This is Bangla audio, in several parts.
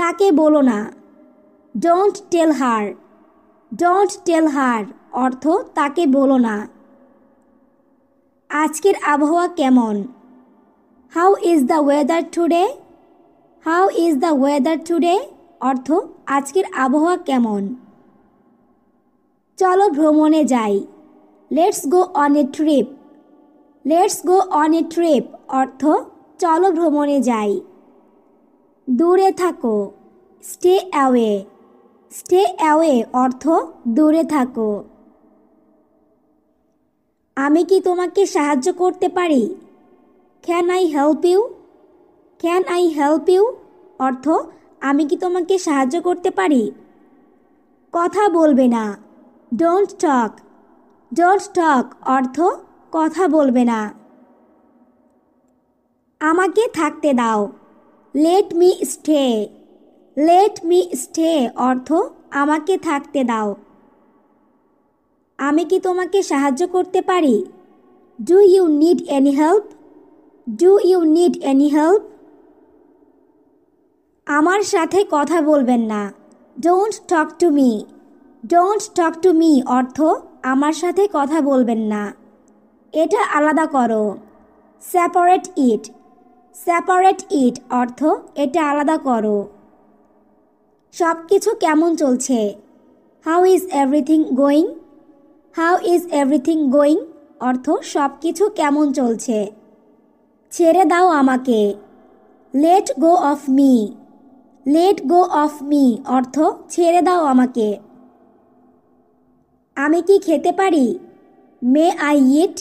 তাকে বলো না। Don't tell her. Don't tell হার অর্থ তাকে বলো না। আজকের আবহাওয়া কেমন? How is the weather today? How is the weather today অর্থ আজকের আবহাওয়া কেমন। চলো ভ্রমণে যাই। Let's go on a trip. Let's go on a trip অর্থ চলো ভ্রমণে যাই। দূরে থাকো। Stay away. স্টে অ্যাওয়ে অর্থ দূরে থাকো। আমি কি তোমাকে সাহায্য করতে পারি? Can I help you? Can I help you অর্থ আমি কি তোমাকে সাহায্য করতে পারি? কথা বলবে না। Don't talk. ডোন্ট টক অর্থ কথা বলবে না। আমাকে থাকতে দাও। Let me stay. Let me stay অর্থ আমাকে থাকতে দাও। আমি কি তোমাকে সাহায্য করতে পারি? Do you need any help? Do you need any help? আমার সাথে কথা বলবেন না। Don't talk to me. Don't talk to me অর্থ আমার সাথে কথা বলবেন না। এটা আলাদা করো। সেপারেট ইট। সেপারেট ইট অর্থ এটা আলাদা করো। সব কিছু কেমন চলছে? How is everything going? How is everything going অর্থ সব কিছু কেমন চলছে। ছেড়ে দাও আমাকে। Late go of me. Late go of me অর্থ ছেড়ে দাও আমাকে। আমি কি খেতে পারি? May I eat?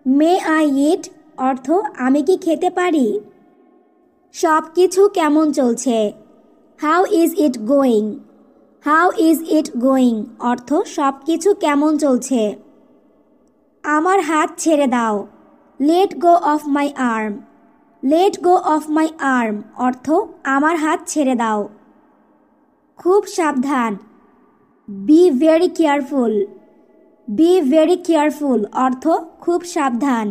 May I eat অর্থ আমি কি খেতে পারি? সব কিছু কেমন চলছে? How is it going? How is it going অর্থ সব কিছু কেমন চলছে। আমার হাত ছেড়ে দাও। Let go of my arm. Let go of my arm অর্থ আমার হাত ছেড়ে দাও। খুব সাবধান। Be very careful. Be very careful অর্থ খুব সাবধান।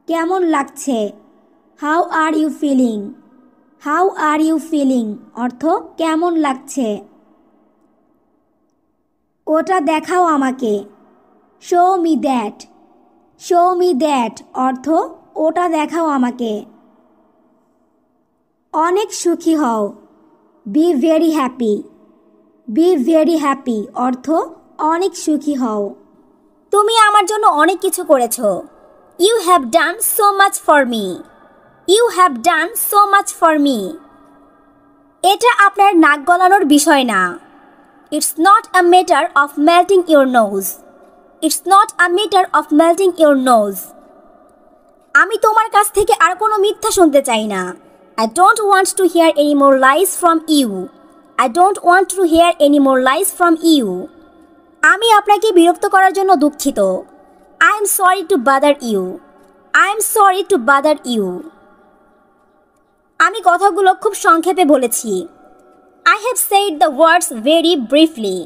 কেমন লাগছে? How are you feeling? How are you feeling অর্থ কেমন লাগছে। ওটা দেখাও আমাকে। Show me that. Show me that অর্থ ওটা দেখাও আমাকে। অনেক সুখী হও। Be very happy. Be very happy অর্থ অনেক সুখী হও। তুমি আমার জন্য অনেক কিছু করেছো। You have done so much for me. You have done so much for me. এটা আপনার নাক গলানোর বিষয় না। It's not a matter of melting your nose. It's not a matter of melting your nose. আমি তোমার কাছ থেকে আর কোনো মিথ্যা শুনতে চাই না। I don't want to hear any more lies from you. I don't want to hear any more lies from you. আমি আপনাকে বিরক্ত করার জন্য দুঃখিত। I am sorry to bother you. I am sorry to bother you. আমি কথাগুলো খুব সংক্ষেপে বলেছি। I have said the words very briefly.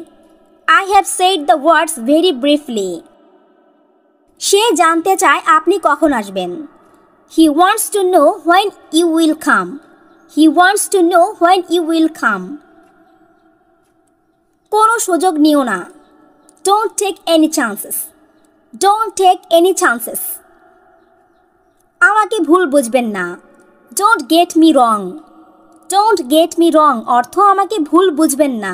I have said the words very briefly. সে জানতে চায় আপনি কখন আসবেন। He wants to know when you will come. He wants to know when you will come. কোনো সুযোগ নিও না। Don't take any chances. Don't take any chances. আমাকে ভুল বুঝবেন না। Don't get me wrong. Don't get me wrong অর্থ আমাকে ভুল বুঝবেন না।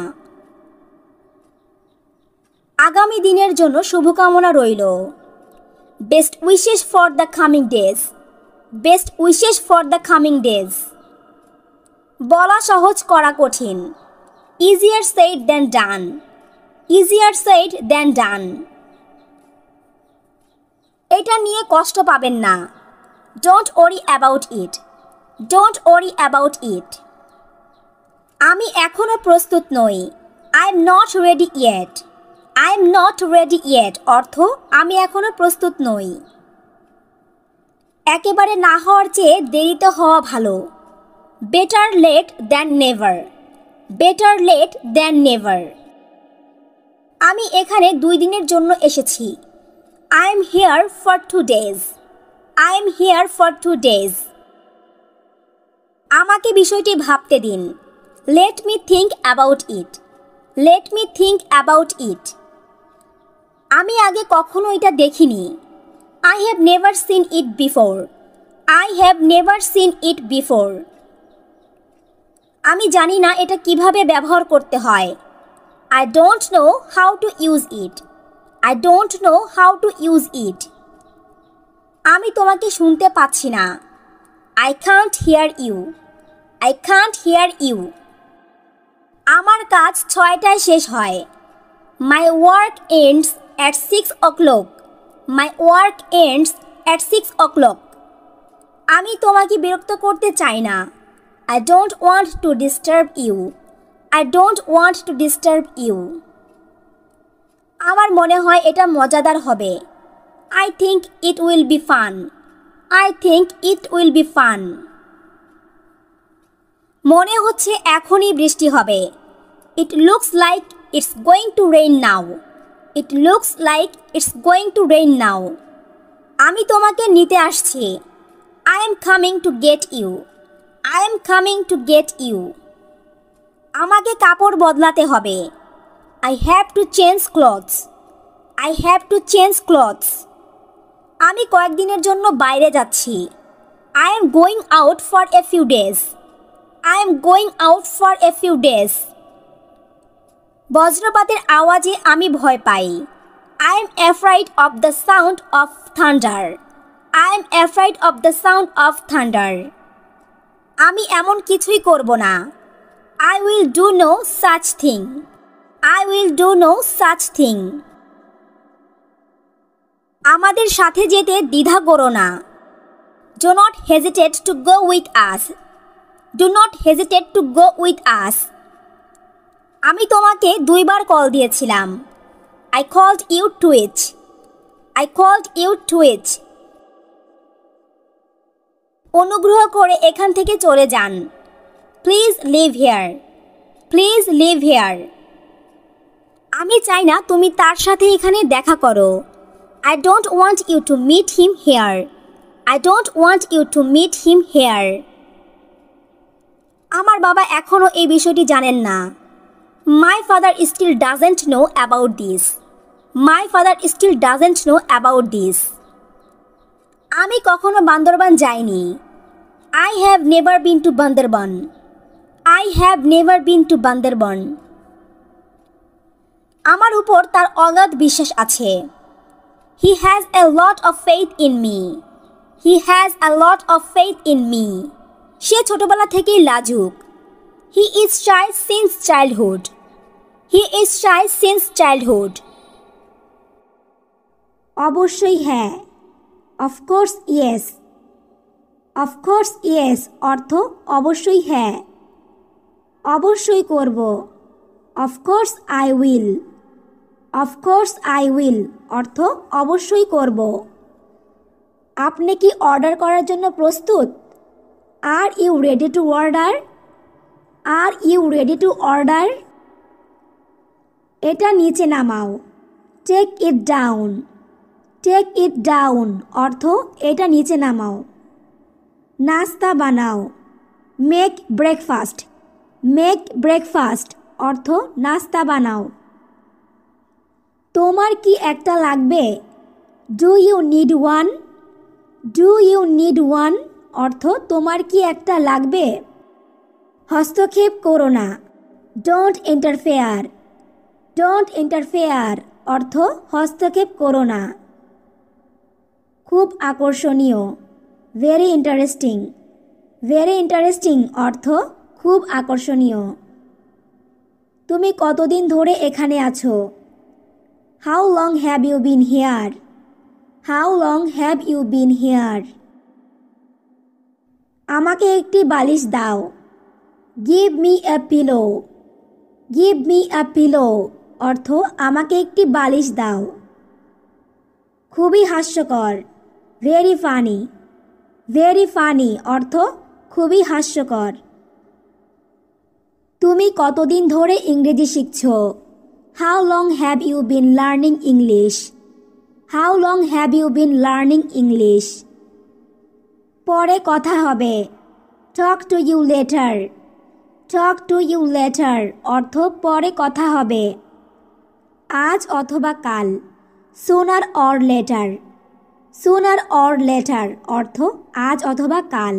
আগামী দিনের জন্য শুভকামনা রইল। Best wishes for the coming days. Best wishes for the coming days. বলা সহজ করা কঠিন। Easier said than done. Easier said than done. এটা নিয়ে কষ্ট পাবেন না। Don't worry about it. Don't worry about it. আমি এখনো প্রস্তুত নই। I am not ready yet. I am not ready yet অর্থ আমি এখনো প্রস্তুত নই। একেবারে না হওয়ার চেয়ে দেরিতে হওয়া ভালো। Better late than never. Better late than never. আমি এখানে 2 দিনের জন্য এসেছি। I am here for 2 days. I am here for 2 days. আমাকে বিষয়টি ভাবতে দিন। Let me think about it. Let me think about it. আমি আগে কখনো এটা দেখিনি। I have never seen it before. I have never seen it before. আমি জানি না এটা কিভাবে ব্যবহার করতে হয়। I don't know how to use it. I don't know how to use it. আমি তোমাকে শুনতে পাচ্ছি না। I can't hear you. I can't hear you. আমার কাজ 6টায় শেষ হয়। My work ends at 6 o'clock. My work ends at 6 o'clock. আমি তোমাকে বিরক্ত করতে চাই না। I don't want to disturb you. I don't want to disturb you. আমার মনে হয় এটা মজাদার হবে। I think it will be fun. I think it will be fun. মনে হচ্ছে এখনই বৃষ্টি হবে। It looks like it's going to rain now. It looks like it's going to rain now. আমি তোমাকে নিতে আসছি। I am coming to get you. I am coming to get you. আমাকে কাপড় বদলাতে হবে। I have to change clothes. I have to change clothes. আমি কয়েকদিনের জন্য বাইরে যাচ্ছি। I am going out for a few days. I am going out for a few days. বজ্রপাতের আওয়াজে আমি ভয় পাই। I am afraid of the sound of thunder. I am afraid of the sound of thunder. আমি এমন কিছুই করব না। I will do no such thing. I will do no such thing. আমাদের সাথে যেতে দ্বিধা করো না। Do not hesitate to go with us. Do not hesitate to go with us. আমি তোমাকে 2বার কল দিয়েছিলাম। I called you twice. I called you twice. অনুগ্রহ করে এখান থেকে চলে যান। Please leave here. Please leave here. আমি চাই না তুমি তার সাথে এখানে দেখা করো। I don't want you to meet him here. I don't want you to meet him here. আমার বাবা এখনো এই বিষয়টি জানেন না। My father still doesn't know about this. My father still doesn't know about this. আমি কখনো বান্দরবান যাইনি। I have never been to Bandarban. I have never been to Bandarban. আমার উপর তার অগাধ বিশ্বাস আছে। He has a lot of faith in me. He has a lot of faith in me. সে ছোটবেলা থেকেই লাজুক। He is shy since childhood. He is shy since childhood. অবশ্যই হ্যাঁ। Of course yes. Of course yes অর্থ অবশ্যই হ্যাঁ। অবশ্যই করব। Of course I will. Of course I will অর্থ অবশ্যই করব। আপনি কি অর্ডার করার জন্য প্রস্তুত? Are you ready to order? Are you ready to order? এটা নিচে নামাও। Take it down. Take it down অর্থ এটা নিচে নামাও। নাস্তা বানাও। Make breakfast. Make breakfast অর্থ নাস্তা বানাও। তোমার কি একটা লাগবে? Do you need one? Do you need one অর্থ তোমার কি একটা লাগবে? হস্তক্ষেপ করো না। Don't interfere. Don't interfere অর্থ হস্তক্ষেপ করো না। খুব আকর্ষণীয়। Very interesting. Very interesting অর্থ খুব আকর্ষণীয়। তুমি কতদিন ধরে এখানে আছো? How long have you been here? How long have you been here? আমাকে একটি বালিশ দাও। Give me a pillow. Give me a pillow অর্থ আমাকে একটি বালিশ দাও। খুবই হাস্যকর। Very funny. Very funny অর্থ খুবই হাস্যকর। তুমি কতদিন ধরে ইংরেজি শিখছো? How long have you been learning English? How long have you been learning English? পরে কথা হবে। Talk to you later. Talk to you later অর্থ পরে কথা হবে। আজ অথবা কাল, sooner or later. Sooner or later অর্থ আজ অথবা কাল।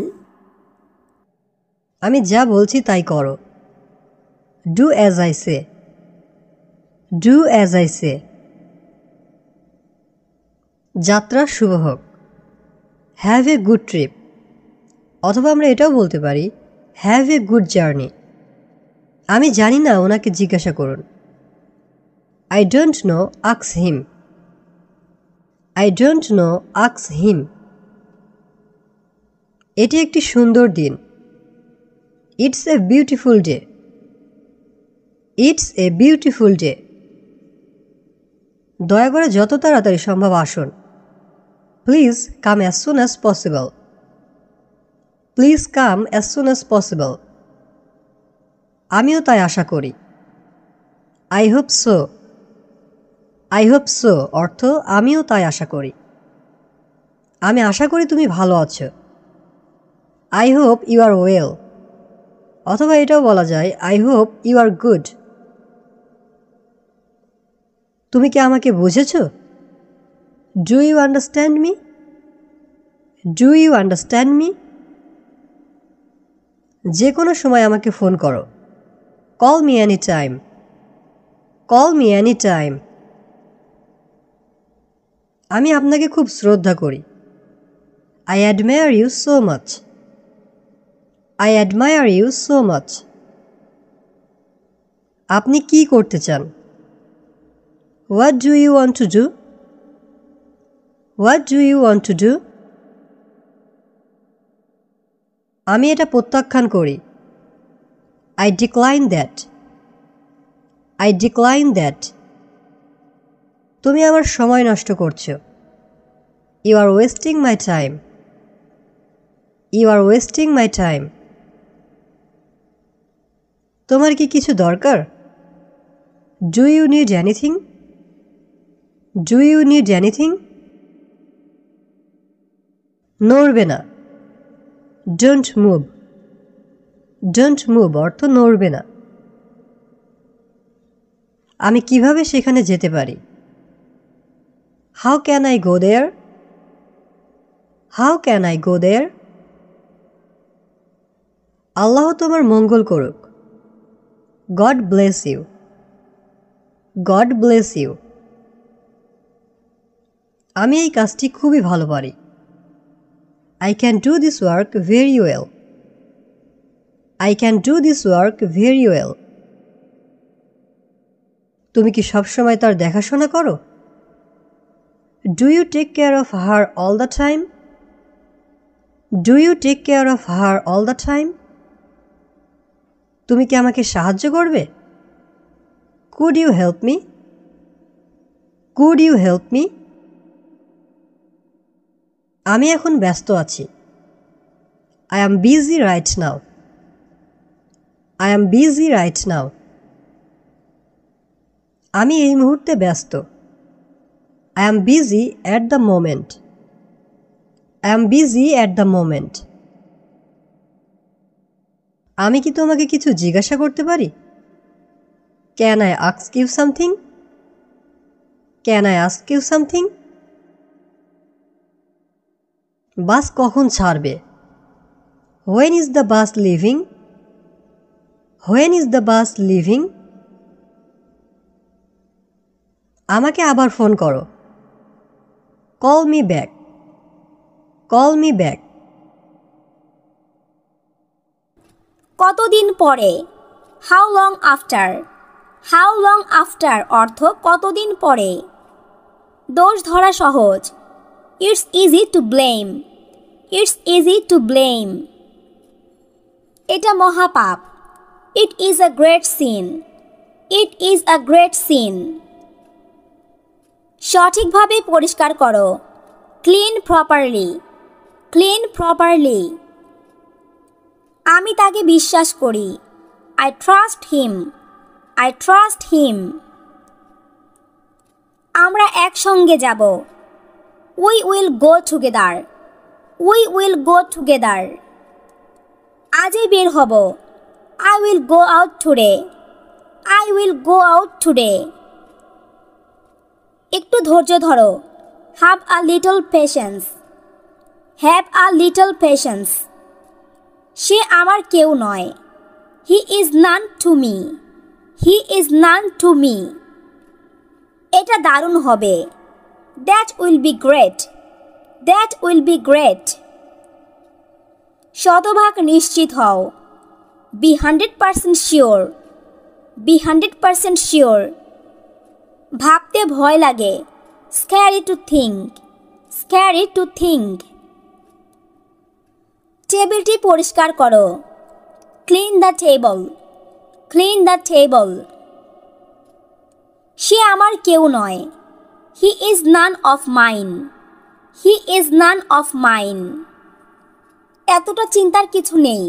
আমি যা বলছি তাই করো। Do as I say. Do as I say. যাত্রা শুভ হোক। হ্যাভ এ গুড ট্রিপ, অথবা আমরা এটাও বলতে পারি হ্যাভ এ গুড জার্নি। আমি জানি না, ওনাকে জিজ্ঞাসা করুন। I don't know, ask him. I don't know, ask him. এটি একটি সুন্দর দিন। It's a beautiful day. It's a beautiful day. দয়া করে যত তাড়াতাড়ি সম্ভব আসুন। Please come as soon as possible. Please come as soon as possible. আমিও তাই আশা করি। I hope so. I hope so অর্থ আমিও তাই আশা করি। আমি আশা করি তুমি ভালো আছো। I hope you are well, অথবা এটাও বলা যায় I hope you are good. তুমি কি আমাকে বুঝেছ? Do you understand me? Do you understand me? যে কোনো সময় আমাকে ফোন করো। Call me any time. Call me any time. আমি আপনাকে খুব শ্রদ্ধা করি। I admire you so much. I admire you so much. আপনি কি করতে চান? What do you want to do? What do you want to do? আমি এটা প্রত্যাখ্যান করি। I decline that. I decline that. তুমি আমার সময় নষ্ট করছো। You are wasting my time. You are wasting my time. তোমার কি কিছু দরকার? Do you need anything? Do you need anything? নড়বে না। Don't move. ডোন্ট মুভ অর্থ নড়বে না। আমি কিভাবে সেখানে যেতে পারি? How can I go there? How can I go there? Allah তোমার মঙ্গল করুক। God bless you. God bless you. আমি এই কাজটি খুবই ভালো পারি। I can do this work very well. I can do this work very well. তুমি কি সবসময় তার দেখাশোনা করো? Do you take care of her all the time? Do you take care of her all the time? তুমি কি আমাকে সাহায্য করবে? Could you help me? Could you help me? আমি এখন ব্যস্ত আছি। I am busy right now. I am busy right now. আমি এই মুহূর্তে ব্যস্ত। I am busy at the moment. I am busy at the moment. আমি কি তোমাকে কিছু জিজ্ঞাসা করতে পারি? Can I ask you something? Can I ask you something? Bus কখন ছাড়বে? When is the bus leaving? When is the bus living? আমাকে আবার ফোন করো। Call me back. Call me back. কতদিন পরে? How long after. How long after অর্থ কতদিন পরে। দোষ ধরা সহজ। It's easy to blame. It's easy to blame. এটা মহাপাপ। It is a great sin. It is a great sin. সঠিকভাবে পরিষ্কার করো। Clean properly. Clean properly. আমি তাকে বিশ্বাস করি। I trust him. I trust him. আমরা একসঙ্গে যাব। We will go together. We will go together. আজই বের হব। I will go out today. I will go out today. একটু ধৈর্য ধরো। Have a little patience. Have a little patience. সে আমার কেউ নয়। He is none to me. He is none to me. এটা দারুণ হবে। That will be great. That will be great. শতভাগ নিশ্চিত হও। Be 100% sure. Be 100% sure. ভাবতে ভয় লাগে। Scary to think. Scary to think. টেবিলটি পরিষ্কার করো। Clean the table. Clean the table. সে আমার কেউ নয়। He is none of mine. He is none of mine. এতটা চিন্তার কিছু নেই।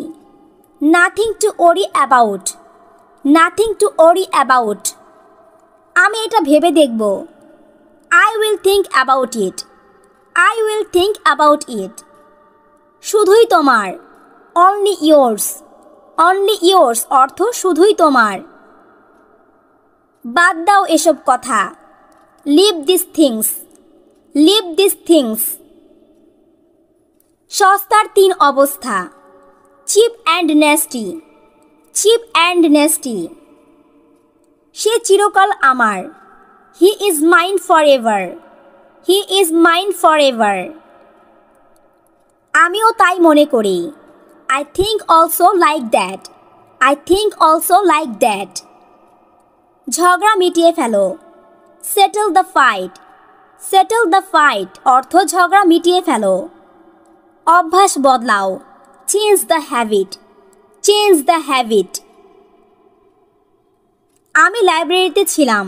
Nothing to worry about. Nothing to worry about. আমি এটা ভেবে দেখব। I will think about it. I will think about it. শুধুই তোমার। Only yours. Only yours অর্থ শুধুই তোমার। বাদ দাও এসব কথা। Leave these things. Leave these things. সস্তার 3 অবস্থা। Cheap and nasty. Cheap and nasty. সে চিরকাল আমার। He is mine forever. He is mine forever. আমিও তাই মনে করি। I think also like that. I think also like that. ঝগড়া মিটিয়ে ফেলো। Settle the fight. Settle the fight অর্থ ঝগড়া মিটিয়ে ফেলো। অভ্যাস বদলাও। Change the habit. Change the habit. আমি লাইব্রেরিতে ছিলাম।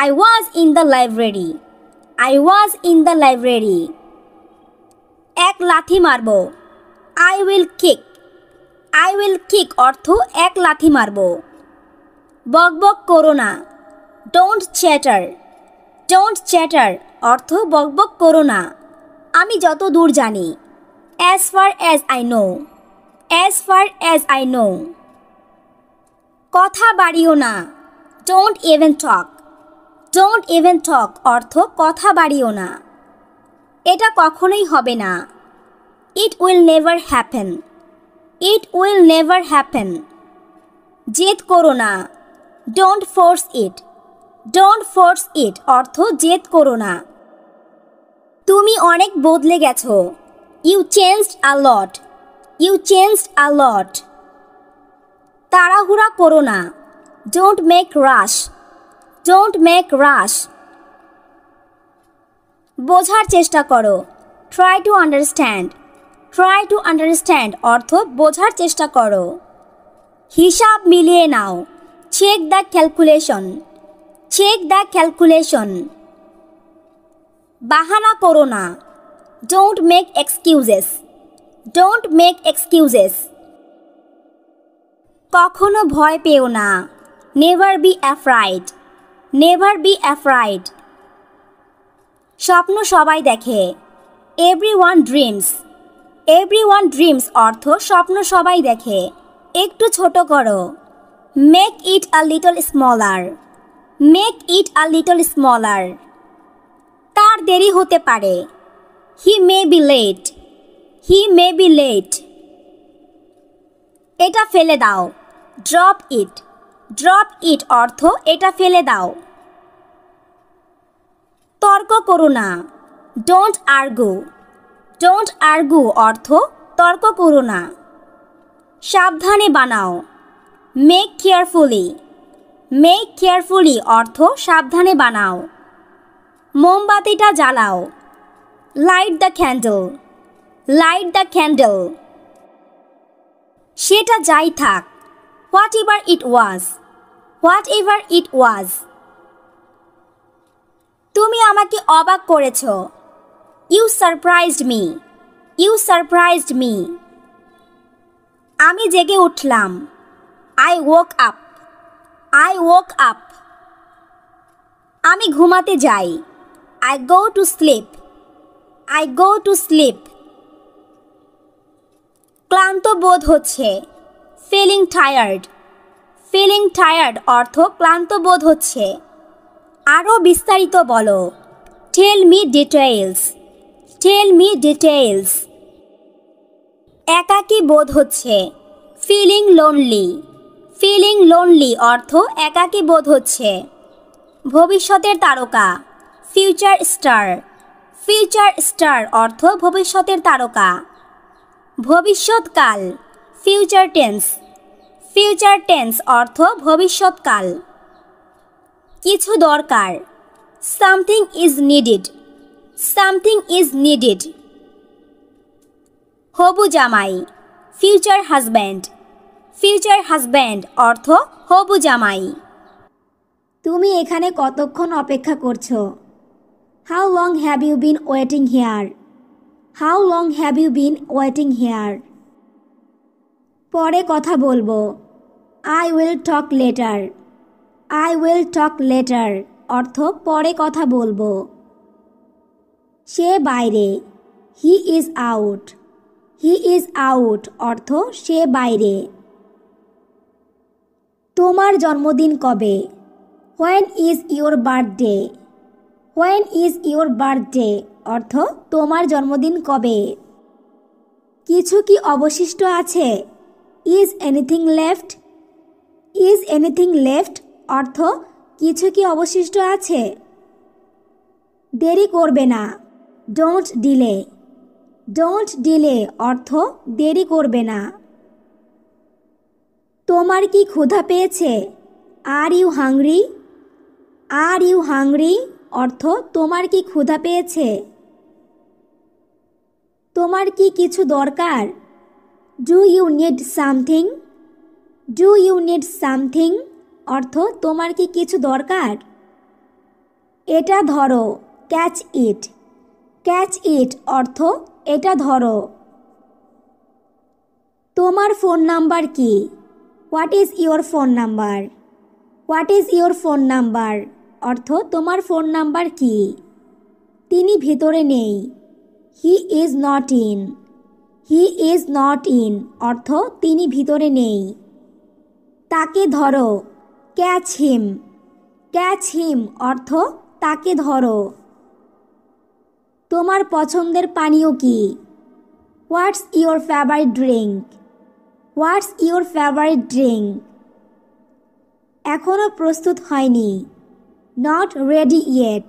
I was in the library. I was in the library. এক লাথি মারব। I will kick. I will kick অর্থ এক লাথি মারব। বকবক করো না। Don't chatter. Don't chatter অর্থ বকবক করো না। আমি যত দূর জানি। As far as I know. As far as I know. কথা বাড়িও না। Don't even talk. Don't even talk অর্থ কথা বাড়িও না। এটা কখনোই হবে না। It will never happen. It will never happen. জেদ করো না। Don't force it. Don't force it অর্থ জেদ করো না। তুমি অনেক বদলে গেছো। You changed a lot. You changed a lot. তাড়াহুড়া করো না। Don't make rush. Don't make rush. বোঝার চেষ্টা করো। Try to understand. Try to understand অর্থ বোঝার চেষ্টা করো। হিসাব মিলিয়ে নাও। Check the calculation. Check the calculation. বাহানা করো না। Don't make excuses. Don't make excuses. কখনো ভয় পেও না। Never be afraid. Never be afraid. স্বপ্ন সবাই দেখে। Everyone dreams. Everyone dreams অর্থ স্বপ্ন সবাই দেখে। একটু ছোট করো। Make it a little smaller. Make it a little smaller. তার দেরি হতে পারে। He may be late. He may be late. এটা ফেলে দাও। Drop it. Drop it অর্থ এটা ফেলে দাও। তর্ক করো না। Don't argue. Don't argue অর্থ তর্ক করো না। সাবধানে বানাও। Make carefully. Make carefully অর্থ সাবধানে বানাও। মোমবাতিটা জ্বালাও। Light the candle. Light the candle. সেটা যাই থাক। Whatever it was. Whatever it was. তুমি আমাকে অবাক করেছো। You surprised me. You surprised me. আমি জেগে উঠলাম। I woke up. I woke up. আমি ঘুমাতে যাই। I go to sleep. I go to sleep. ক্লান্ত বোধ হচ্ছে। Feeling tired. ফিলিং টায়ার্ড অর্থ ক্লান্ত বোধ হচ্ছে। আরও বিস্তারিত বলো। Tell me details. Tell me details. একাকী বোধ হচ্ছে। Feeling lonely. ফিলিং লোনলি অর্থ একাকী বোধ হচ্ছে। ভবিষ্যতের তারকা। Future star. ফিউচার স্টার অর্থ ভবিষ্যতের তারকা। ভবিষ্যৎকাল। Future tense. ফিউচার টেন্স অর্থ ভবিষ্যৎকাল। কিছু দরকার। Something is needed. Something is needed. হবু জামাই। Future husband. ফিউচার হাজব্যান্ড অর্থ হবু জামাই। তুমি এখানে কতক্ষণ অপেক্ষা করছো? How long have you been waiting here? How long have you been waiting here? পরে কথা বলবো। I will talk later. I will talk later অর্থ পরে কথা বলবো। সে বাইরে। He is out. He is out অর্থ সে বাইরে। তোমার জন্মদিন কবে? When is your birthday? When is your birthday অর্থ তোমার জন্মদিন কবে? কিছু কি অবশিষ্ট আছে? Is anything left? Is anything left অর্থ কিছু কি অবশিষ্ট আছে? দেরি করবে না। Don't delay. ডোন্ট ডিলে অর্থ দেরি করবে না। তোমার কি ক্ষুধা পেয়েছে? Are you hungry? Are you hungry অর্থ তোমার কি ক্ষুধা পেয়েছে? তোমার কি কিছু দরকার? Do you need something? Do you need something অর্থ তোমার কি কিছু দরকার? এটা ধরো। ক্যাচ ইট। ক্যাচ ইট অর্থ এটা ধরো। তোমার ফোন নাম্বার কি? What is your phone number? What is your phone number অর্থ তোমার ফোন নাম্বার কি? তিনি ভিতরে নেই। He is not in. He is not in অর্থ তিনি ভিতরে নেই। তাকে ধরো। ক্যাচ হিম। ক্যাচ হিম অর্থ তাকে ধরো। তোমার পছন্দের পানীয় কি? What's your favourite drink? What's your favourite drink? এখনও প্রস্তুত হয়নি। Not ready yet.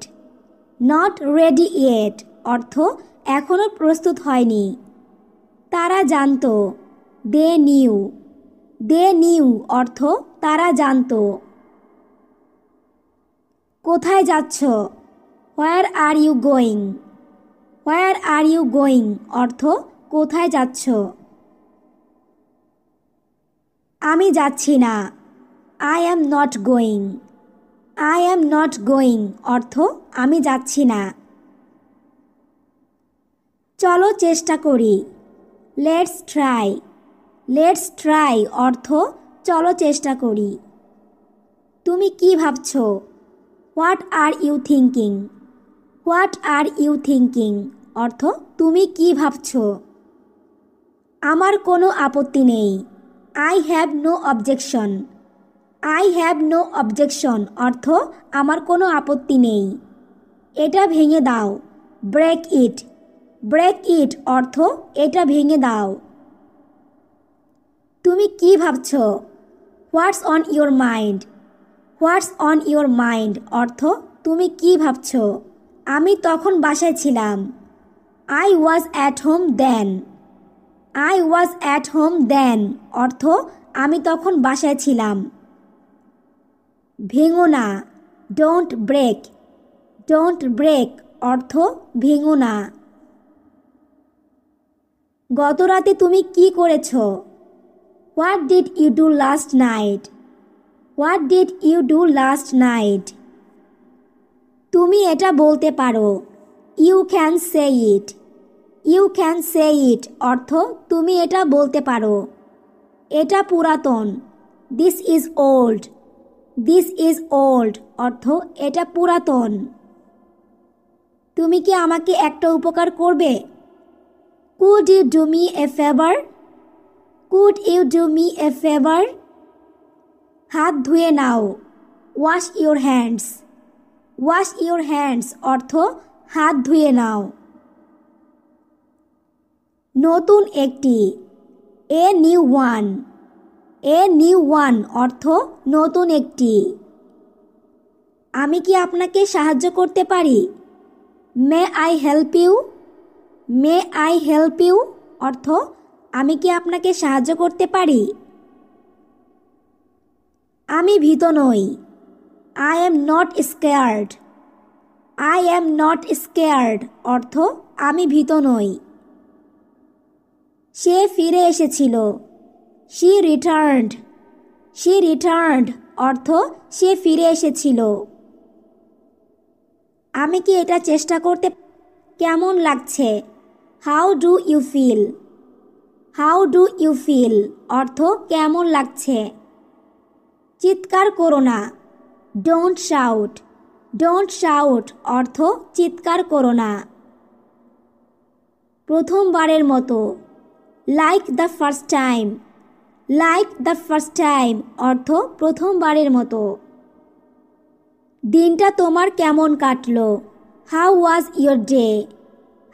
Not ready yet অর্থ এখনও প্রস্তুত হয়নি। তারা জানতো। দে নিউ। দে নিউ অর্থ তারা জানতো। কোথায় যাচ্ছ? Where are you going? Where are you going অর্থ কোথায় যাচ্ছ? আমি যাচ্ছি না। I am not going. I am not going অর্থ আমি যাচ্ছি না। চলো চেষ্টা করি। Let's try. লেটস ট্রাই অর্থ চলো চেষ্টা করি। তুমি কি ভাবছো? What are you thinking? What are you thinking অর্থ তুমি কি ভাবছো? আমার কোনো আপত্তি নেই। I have no objection. I have no objection অর্থ আমার কোনো আপত্তি নেই। এটা ভেঙে দাও। Break it. ব্রেক ইট অর্থ এটা ভেঙে দাও। তুমি কি ভাবছো? What's on your mind? What's on your mind অর্থ তুমি কি ভাবছো? আমি তখন বাসায় ছিলাম। I was at home then. I was at home then অর্থ আমি তখন বাসায় ছিলাম। ভেঙো না। Don't break. ডোন্ট ব্রেক অর্থ ভেঙো না। গত রাতে তুমি কি করেছো? What did you do last night? What did you do last night? তুমি এটা বলতে পারো। You can say it. You can say it অর্থ তুমি এটা বলতে পারো। এটা পুরাতন। This is old. This is old অর্থ এটা পুরাতন। তুমি কি আমাকে একটা উপকার করবে? Could you do me a favour? Could you do me a favour? হাত ধুয়ে নাও। Wash your hands. Wash your hands অর্থ হাত ধুয়ে নাও। নতুন একটি, a new one. A new one অর্থ নতুন একটি। আমি কি আপনাকে সাহায্য করতে পারি? May I help you? May I help you অর্থ আমি কি আপনাকে সাহায্য করতে পারি? আমি ভীত নই। I am not scared. I am not scared অর্থ আমি ভীত নই। সে ফিরে এসেছিল। She returned. শি রিটার্নড অর্থ সে ফিরে এসেছিল। আমি কি এটা চেষ্টা করতে? কেমন লাগছে? How do you feel? How do you feel অর্থ কেমন লাগছে। চিৎকার করো না। Don't shout. ডোন্ট শাউট অর্থ চিৎকার করো না। প্রথমবারের মতো। Like the first time. Like the first time অর্থ প্রথমবারের মতো। দিনটা তোমার কেমন কাটলো? How was your day?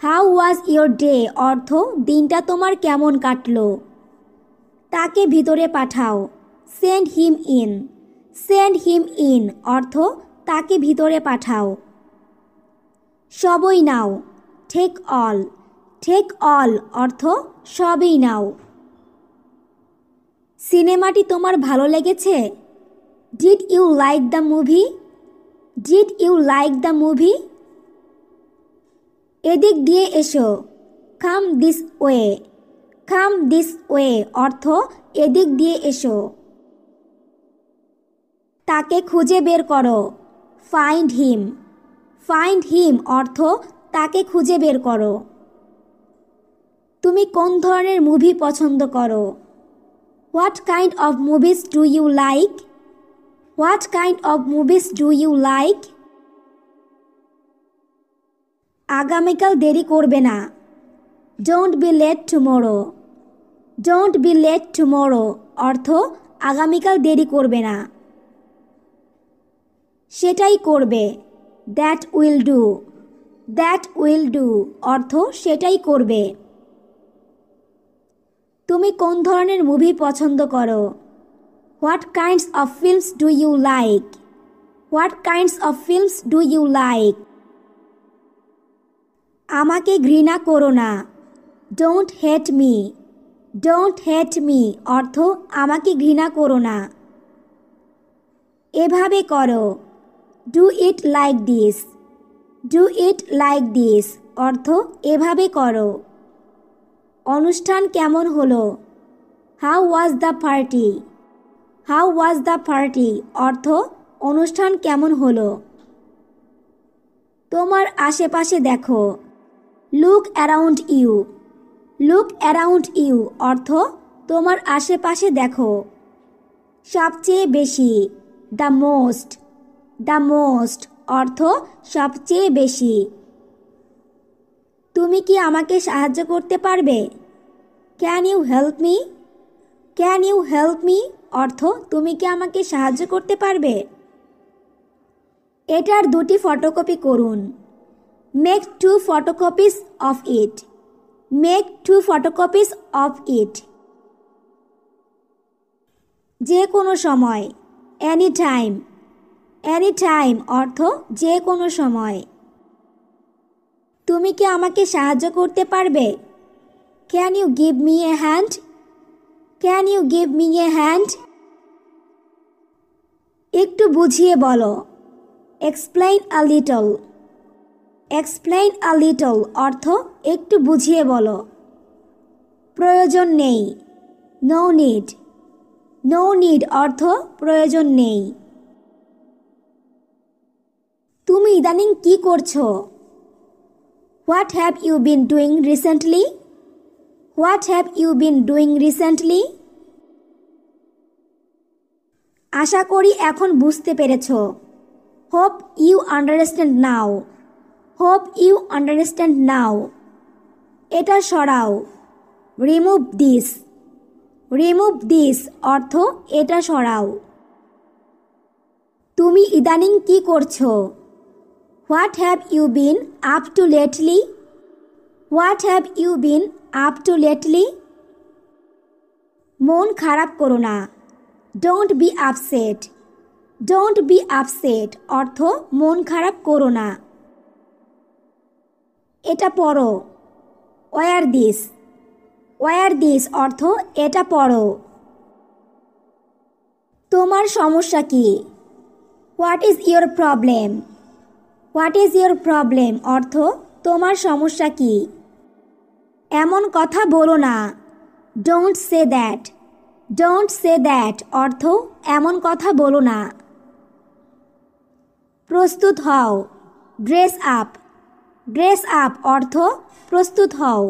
How was your day অর্থ দিনটা তোমার কেমন কাটলো। তাকে ভিতরে পাঠাও। Send him in. Send him in অর্থ তাকে ভিতরে পাঠাও। সবই নাও। Take all. টেক অল অর্থ সবই নাও। সিনেমাটি তোমার ভালো লেগেছে? Did you like the movie? Did you like the movie? এদিক দিয়ে এসো। Come this way. Come this way অর্থ এদিক দিয়ে এসো। তাকে খুঁজে বের করো। Find him. ফাইন্ড হিম অর্থ তাকে খুঁজে বের করো। তুমি কোন ধরনের মুভি পছন্দ করো? What kind of movies do you like? What kind of movies do you like? আগামীকাল দেরি করবে না। Don't be late tomorrow. Don't be late tomorrow অর্থ আগামীকাল দেরি করবে না। সেটাই করবে। That will do. That will do অর্থ সেটাই করবে। তুমি কোন ধরনের মুভি পছন্দ করো? What kinds of films do you like? What kinds of films do you like? আমাকে ঘৃণা করো না। Don't hate me. Don't hate me অর্থ আমাকে ঘৃণা করো না। এভাবে করো। Do it like this. Do it like this অর্থ এভাবে করো। অনুষ্ঠান কেমন হলো? How was the party? How was the party অর্থ অনুষ্ঠান কেমন হলো। তোমার আশেপাশে দেখো। Look around you. Look around you অর্থ তোমার আশেপাশে দেখো। সবচেয়ে বেশি। The most. দ্য মোস্ট অর্থ সবচেয়ে বেশি। তুমি কি আমাকে সাহায্য করতে পারবে? Can you help me? Can you help me অর্থ তুমি কি আমাকে সাহায্য করতে পারবে? এটার দুটি ফটোকপি করুন। Make 2 photocopies of it. Make 2 photocopies of it. যে কোনো সময়। Any time. এনি টাইম অর্থ যে কোনো সময়। তুমি কি আমাকে সাহায্য করতে পারবে? Can you give me a hand? Can you give me a hand? একটু বুঝিয়ে বলো। Explain a little. Explain a little অর্থ একটু বুঝিয়ে বলো। প্রয়োজন নেই। No need. নো নিড অর্থ প্রয়োজন নেই। তুমি ইদানিং কি করছো? What have you been doing recently? What have you been doing recently? আশা করি এখন বুঝতে পেরেছো। Hope you understand now. Hope you understand now. এটা সরাও। Remove this. রিমুভ দিস অর্থ এটা সরাও। তুমি ইদানিং কি করছো? What have you been up to lately? What have you been up to lately? মন খারাপ করো না। Don't be upset. Don't be upset অর্থ মন খারাপ করো না। এটা পড়ো। War this. ওয়ার দিস অর্থ এটা পড়ো। তোমার সমস্যা কি? What is your problem? What is your problem অর্থ তোমার সমস্যা কি? এমন কথা বলো না। Don't say that. Don't say that অর্থ এমন কথা বলো না। প্রস্তুত হও। Dress up. ড্রেস আপ অর্থ প্রস্তুত হও।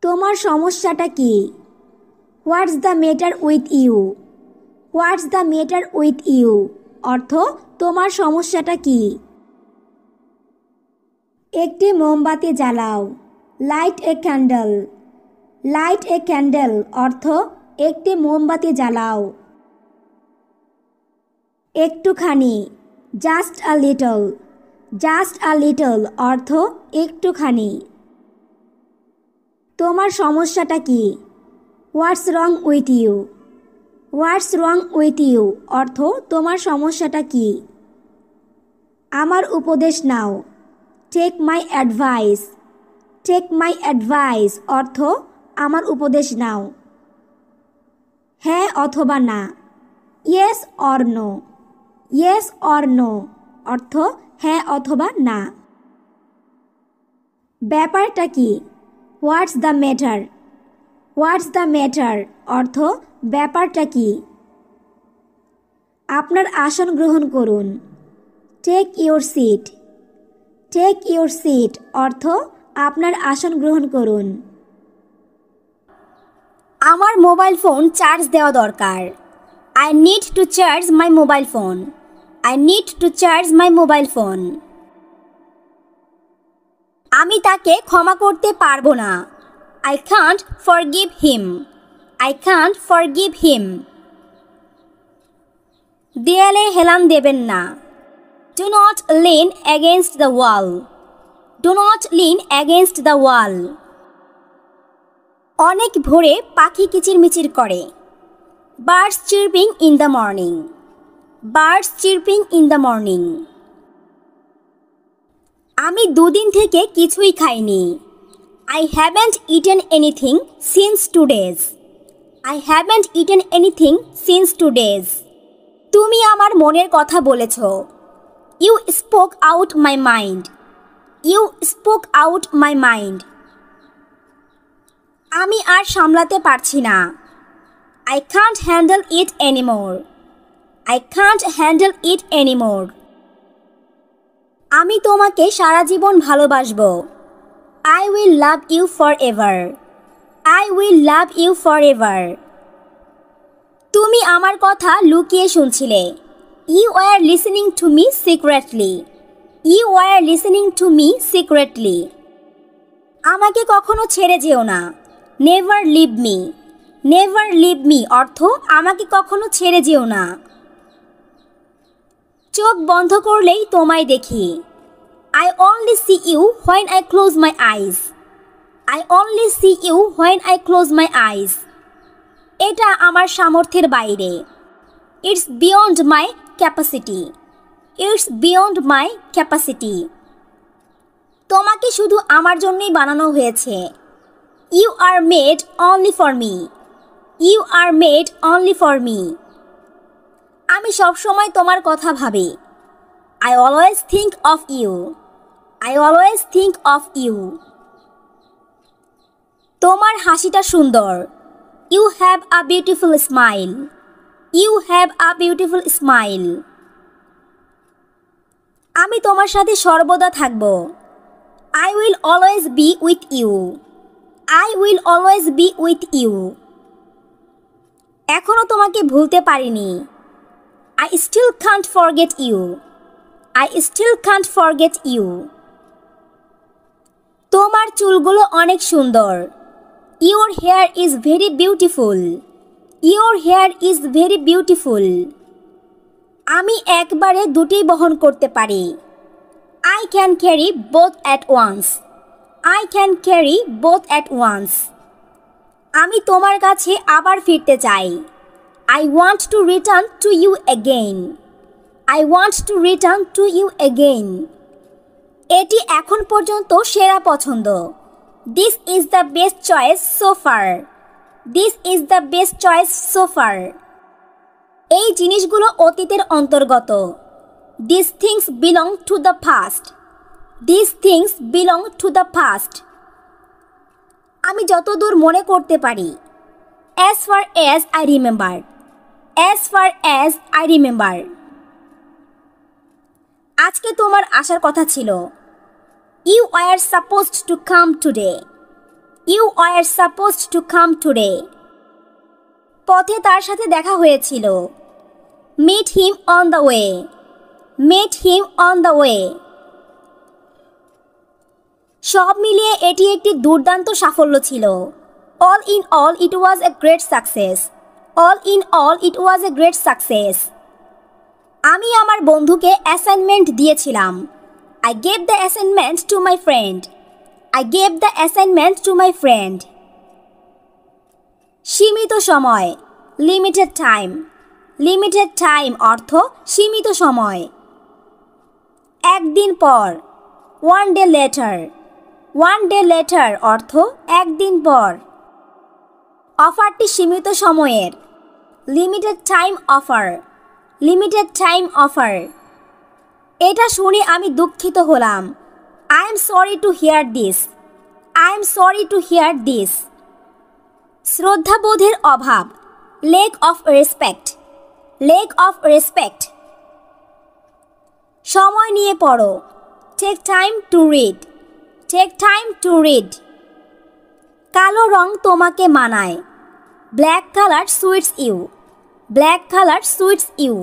তোমার সমস্যাটা কি? What's the matter with you? What's the matter with you অর্থ তোমার সমস্যাটা কি? একটি মোমবাতি জ্বালাও। Light a candle. Light a candle অর্থ একটি মোমবাতি জ্বালাও। একটুখানি। Just a little. Just a little অর্থ একটুখানি। তোমার সমস্যাটা কি? What's wrong with you? What's wrong with you অর্থ তোমার সমস্যাটা কি? আমার উপদেশ নাও। Take my advice. Take my advice অর্থ আমার উপদেশ নাও। হ্যাঁ অথবা না। Yes or no. Yes or no অর্থ হ্যাঁ অথবা না। ব্যাপারটা কি? What's the matter? What's the matter অর্থ ব্যাপারটা কি? আপনার আসন গ্রহণ করুন। Take your seat. Take your seat অর্থ আপনার আসন গ্রহণ করুন। আমার মোবাইল ফোন চার্জ দেওয়া দরকার। I need to charge my mobile phone. I need to charge my mobile phone. আমি তাকে ক্ষমা করতে পারবো না। I can't forgive him. I can't forgive him. দেয়ালে হেলান দেবেন না। Do not lean against the wall. Do not lean against the wall. অনেক ভোরে পাখি কিচিরমিচির করে। Birds chirping in the morning. Birds chirping in the morning. আমি দুদিন থেকে কিছুই খাইনি। I haven't eaten anything since 2 days। I haven't eaten anything since 2 days। তুমি আমার মনের কথা বলেছ। You spoke out my mind. You spoke out my mind. আমি আর সামলাতে পারছি না। I can't handle it anymore. I can't handle it anymore. আমি তোমাকে সারা জীবন ভালোবাসবো। I will love you forever. I will love you forever. তুমি আমার কথা লুকিয়ে শুনছিলে। You were listening to me secretly. You were listening to me secretly. আমাকে কখনো ছেড়ে যেও না। Never leave me. Never leave me অর্থ আমাকে কখনো ছেড়ে যেও না। চোখ বন্ধ করলেই তোমায় দেখি। I only see you when I close my eyes. I only see you when I close my eyes. এটা আমার সামর্থ্যের বাইরে। It's beyond my capacity. It's beyond my capacity. তোমাকে শুধু আমার জন্যই বানানো হয়েছে। You are made only for me. You are made only for me. আমি সবসময় তোমার কথা ভাবি। I always think of you. I always think of you. তোমার হাসিটা সুন্দর। You have a beautiful smile. You have a beautiful smile. আমি তোমার সাথে সর্বদা থাকব। I will always be with you. I will always be with you. এখনো তোমাকে ভুলতে পারিনি। I still can't forget you. I still can't forget you. তোমার চুলগুলো অনেক সুন্দর। Your hair is very beautiful. Your hair is very beautiful. আমি একবারে দুটি বহন করতে পারি। I can carry both at once. I can carry both at once. আমি তোমার কাছে আবার ফিরতে চাই। I want to return to you again. I want to return to you again. এটি এখন পর্যন্ত সেরা পছন্দ। This is the best choice so far. This is the best choice so far. এই জিনিসগুলো অতীতের অন্তর্গত। These things belong to the past. These things belong to the past. আমি যতদূর মনে করতে পারি। As far as I remember. As far as I remember. আজকে তোমার আসার কথা ছিল। You were supposed to come today. You were supposed to come today. পথে তার সাথে দেখা হয়েছিল। Meet him on the way. Meet him on the way. সব মিলিয়ে এটি একটি দুর্দান্ত সাফল্য ছিল। All in all it was a great success. All in all it was a great success. আমি আমার বন্ধুকে অ্যাসাইনমেন্ট দিয়েছিলাম। I gave the assignment to my friend. I gave the assignment to my friend. সীমিত সময়, limited time. Limited time অর্থ সীমিত সময়। একদিন পর, one day later. One day later অর্থ একদিন পর। অফারটি সীমিত সময়ের, limited time offer. Limited time offer. এটা শুনে আমি দুঃখিত হলাম। I am sorry to hear this. I am sorry to hear this. শ্রদ্ধাবোধের অভাব, lack of respect. Lack of respect. সময় নিয়ে পড়ো, take time to read. Take time to read. কালো রং তোমাকে মানায়, black color suits you. Black color suits you.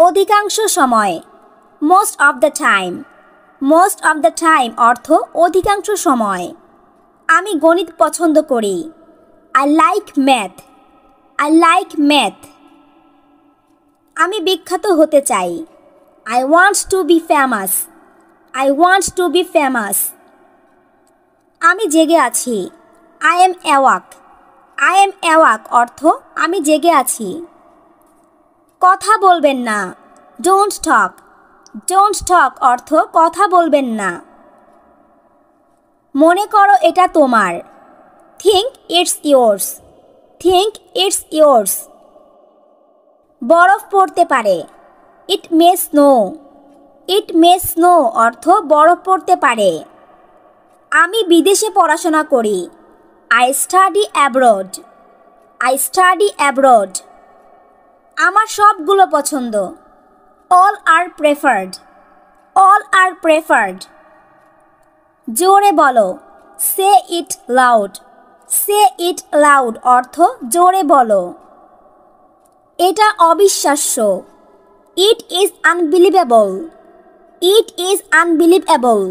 অধিকাংশ সময়, most of the time. Most of the time অর্থ অধিকাংশ সময়। আমি গণিত পছন্দ করি। I like math. I like math. আমি বিখ্যাত হতে চাই। I want to be famous. I want to be famous. আমি জেগে আছি। I am awake. I am awake অর্থ আমি জেগে আছি। কথা বলবেন না, don't talk. Don't talk অর্থ কথা বলবেন না। মনে করো এটা তোমার, think it's yours. Think it's yours. বরফ পড়তে পারে, it may snow. It may snow অর্থ বরফ পড়তে পারে। আমি বিদেশে পড়াশোনা করি। I study abroad. I study abroad. আমার সবগুলো পছন্দ। All are preferred. All are preferred. জোরে বলো, say it loud. Say it loud অর্থ জোরে বলো। এটা অবিশ্বাস্য, it is unbelievable. It is unbelievable.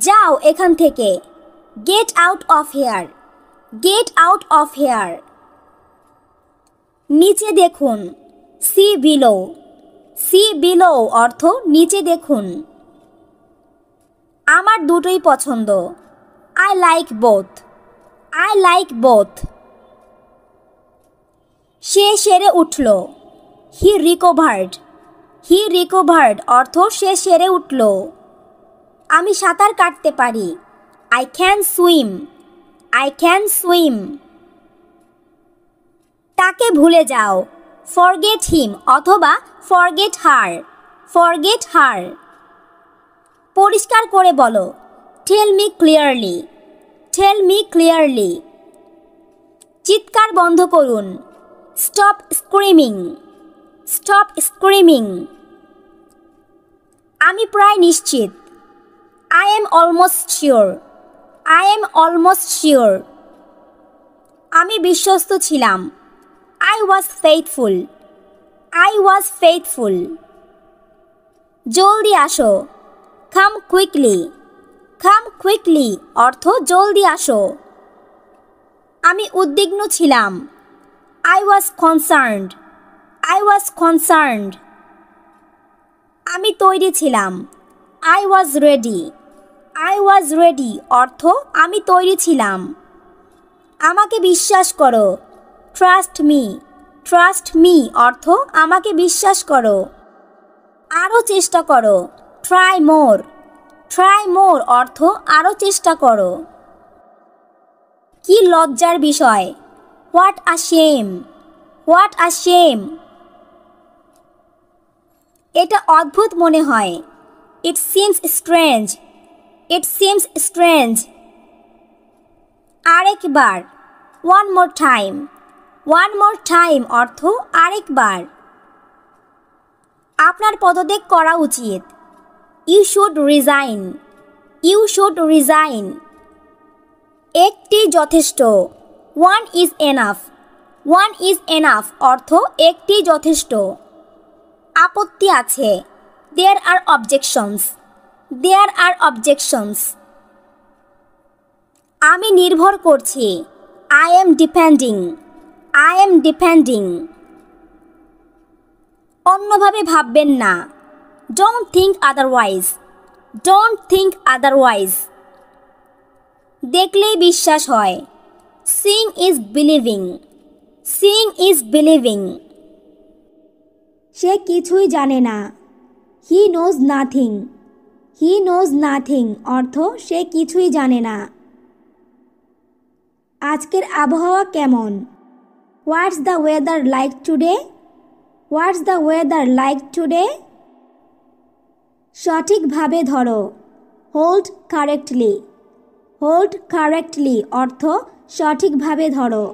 যাও এখান থেকে, get out of here. Get out of here. নিচে দেখুন, see below. See below অর্থ নিচে দেখুন। আমার দুটোই পছন্দ, I like both. I like both. সে সেরে উঠল, he recovered. He recovered অর্থ সে সেরে উঠল। আমি সাঁতার কাটতে পারি, I can swim. I can swim. তাকে ভুলে যাও, forget him অথবা forget her. Forget her. পরিষ্কার করে বলো, tell me clearly. Tell me clearly. চিৎকার বন্ধ করুন, stop screaming. Stop screaming. আমি প্রায় নিশ্চিত, I am almost sure. I am almost sure. আমি বিশ্বস্ত ছিলাম, I was faithful. I was faithful. জলদি আসো, come quickly. Come quickly অর্থ জলদি আসো। আমি উদ্বিগ্ন ছিলাম। I was concerned. I was concerned. আমি তৈরি ছিলাম। I was ready. I was ready অর্থ আমি তৈরি ছিলাম। আমাকে বিশ্বাস করো। Trust me. Trust me অর্থ আমাকে বিশ্বাস করো। আরও চেষ্টা করো। Try more. Try more অর্থ আরও চেষ্টা করো। কি লজ্জার বিষয়। What a shame. What a shame. এটা অদ্ভুত মনে হয়। It seems strange. It seems strange. আরেকবার। One more time. One more time অর্থ আরেকবার। আপনার পদত্যাগ করা উচিত। You should resign. You should resign. একটি যথেষ্ট। One is enough. One is enough অর্থ একটি যথেষ্ট। আপত্তি আছে। There are objections. There are objections. আমি নির্ভর করছি। I am depending. I am depending. অন্যভাবে ভাববেন না। Don't think otherwise. Don't think otherwise. দেখলেই বিশ্বাস হয়। Seeing is believing. Seeing is believing. সে কিছুই জানে না। He knows nothing. He knows nothing অর্থ সে কিছুই জানে না। আজকের আবহাওয়া কেমন? What's the weather like today? What's the weather like today? সঠিকভাবে ধরো। Hold correctly. Hold correctly অর্থ সঠিকভাবে ধরো।